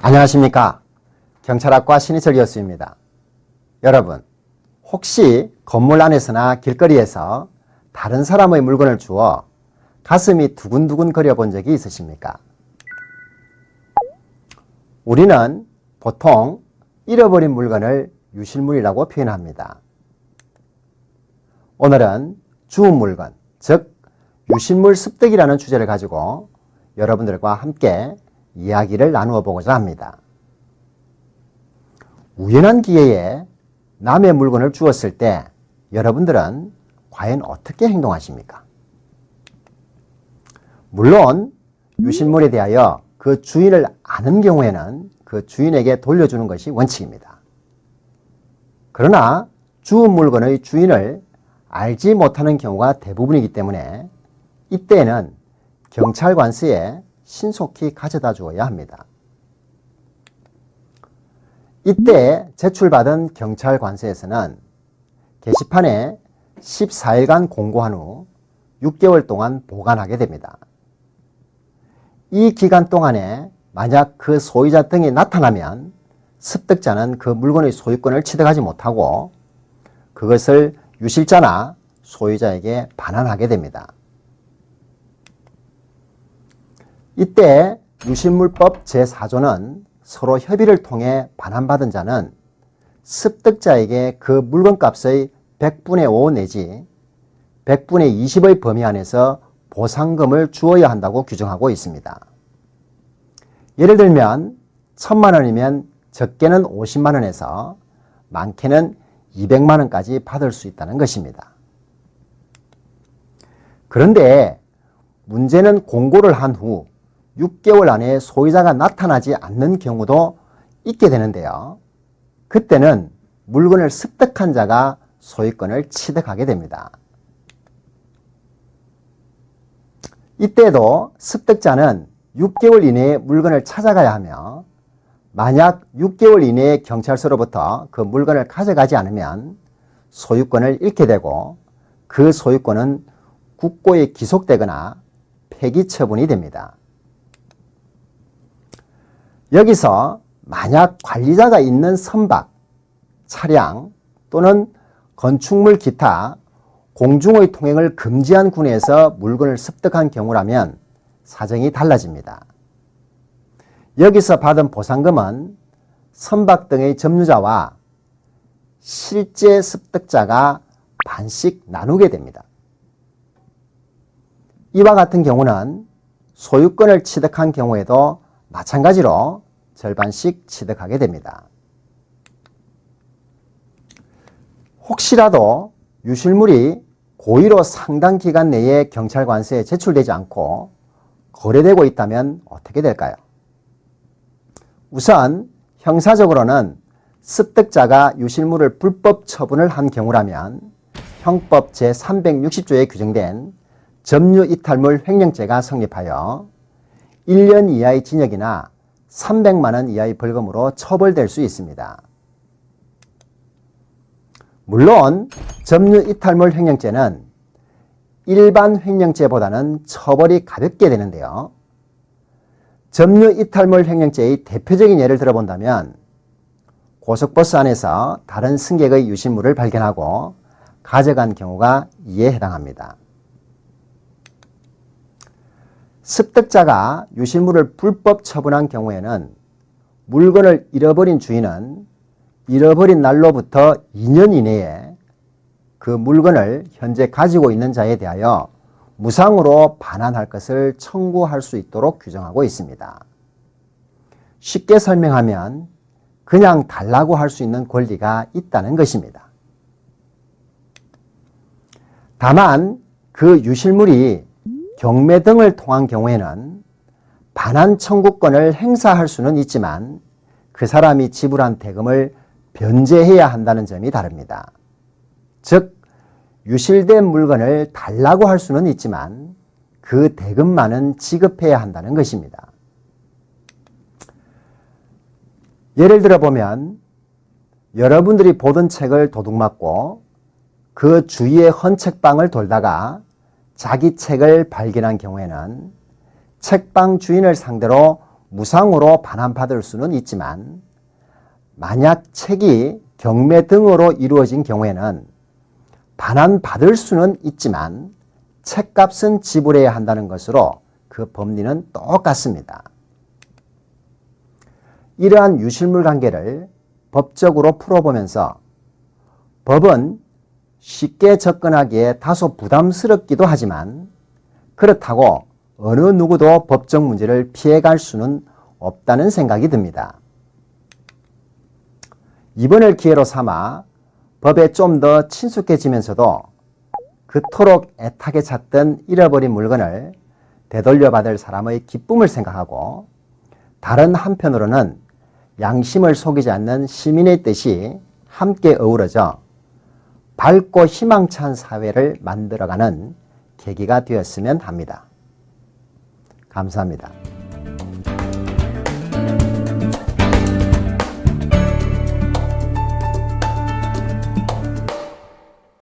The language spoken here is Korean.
안녕하십니까. 경찰학과 신희철 교수입니다. 여러분, 혹시 건물 안에서나 길거리에서 다른 사람의 물건을 주워 가슴이 두근두근 거려 본 적이 있으십니까? 우리는 보통 잃어버린 물건을 유실물이라고 표현합니다. 오늘은 주운 물건, 즉 유실물 습득이라는 주제를 가지고 여러분들과 함께 이야기를 나누어 보고자 합니다. 우연한 기회에 남의 물건을 주었을 때 여러분들은 과연 어떻게 행동하십니까? 물론 유실물에 대하여 그 주인을 아는 경우에는 그 주인에게 돌려주는 것이 원칙입니다. 그러나 주운 물건의 주인을 알지 못하는 경우가 대부분이기 때문에 이때에는 경찰 관서에 신속히 가져다 주어야 합니다. 이때 제출받은 경찰 관서에서는 게시판에 14일간 공고한 후 6개월 동안 보관하게 됩니다. 이 기간 동안에 만약 그 소유자 등이 나타나면 습득자는 그 물건의 소유권을 취득하지 못하고 그것을 유실자나 소유자에게 반환하게 됩니다. 이때 유실물법 제4조는 서로 협의를 통해 반환받은 자는 습득자에게 그 물건값의 100분의 5 내지 100분의 20의 범위 안에서 보상금을 주어야 한다고 규정하고 있습니다. 예를 들면 1000만 원이면 적게는 50만 원에서 많게는 200만 원까지 받을 수 있다는 것입니다. 그런데 문제는 공고를 한 후 6개월 안에 소유자가 나타나지 않는 경우도 있게 되는데요. 그때는 물건을 습득한 자가 소유권을 취득하게 됩니다. 이때도 습득자는 6개월 이내에 물건을 찾아가야 하며 만약 6개월 이내에 경찰서로부터 그 물건을 가져가지 않으면 소유권을 잃게 되고 그 소유권은 국고에 기속되거나 폐기 처분이 됩니다. 여기서 만약 관리자가 있는 선박, 차량 또는 건축물 기타 공중의 통행을 금지한 군에서 물건을 습득한 경우라면 사정이 달라집니다. 여기서 받은 보상금은 선박 등의 점유자와 실제 습득자가 반씩 나누게 됩니다. 이와 같은 경우는 소유권을 취득한 경우에도 마찬가지로 절반씩 취득하게 됩니다. 혹시라도 유실물이 고의로 상당 기간 내에 경찰 관서에 제출되지 않고 거래되고 있다면 어떻게 될까요? 우선 형사적으로는 습득자가 유실물을 불법 처분을 한 경우라면 형법 제360조에 규정된 점유이탈물 횡령죄가 성립하여 1년 이하의 징역이나 300만 원 이하의 벌금으로 처벌될 수 있습니다. 물론 점유이탈물 횡령죄는 일반 횡령죄보다는 처벌이 가볍게 되는데요. 점유이탈물 횡령죄의 대표적인 예를 들어본다면 고속버스 안에서 다른 승객의 유실물을 발견하고 가져간 경우가 이에 해당합니다. 습득자가 유실물을 불법 처분한 경우에는 물건을 잃어버린 주인은 잃어버린 날로부터 2년 이내에 그 물건을 현재 가지고 있는 자에 대하여 무상으로 반환할 것을 청구할 수 있도록 규정하고 있습니다. 쉽게 설명하면 그냥 달라고 할 수 있는 권리가 있다는 것입니다. 다만 그 유실물이 경매 등을 통한 경우에는 반환 청구권을 행사할 수는 있지만 그 사람이 지불한 대금을 변제해야 한다는 점이 다릅니다. 즉 유실된 물건을 달라고 할 수는 있지만 그 대금만은 지급해야 한다는 것입니다. 예를 들어 보면 여러분들이 보던 책을 도둑맞고 그 주위의 헌책방을 돌다가 자기 책을 발견한 경우에는 책방 주인을 상대로 무상으로 반환받을 수는 있지만 만약 책이 경매 등으로 이루어진 경우에는 반환받을 수는 있지만 책값은 지불해야 한다는 것으로 그 법리는 똑같습니다. 이러한 유실물 관계를 법적으로 풀어보면서 법은 쉽게 접근하기에 다소 부담스럽기도 하지만 그렇다고 어느 누구도 법적 문제를 피해갈 수는 없다는 생각이 듭니다. 이번을 기회로 삼아 법에 좀 더 친숙해지면서도 그토록 애타게 찾던 잃어버린 물건을 되돌려받을 사람의 기쁨을 생각하고 다른 한편으로는 양심을 속이지 않는 시민의 뜻이 함께 어우러져 밝고 희망찬 사회를 만들어가는 계기가 되었으면 합니다. 감사합니다.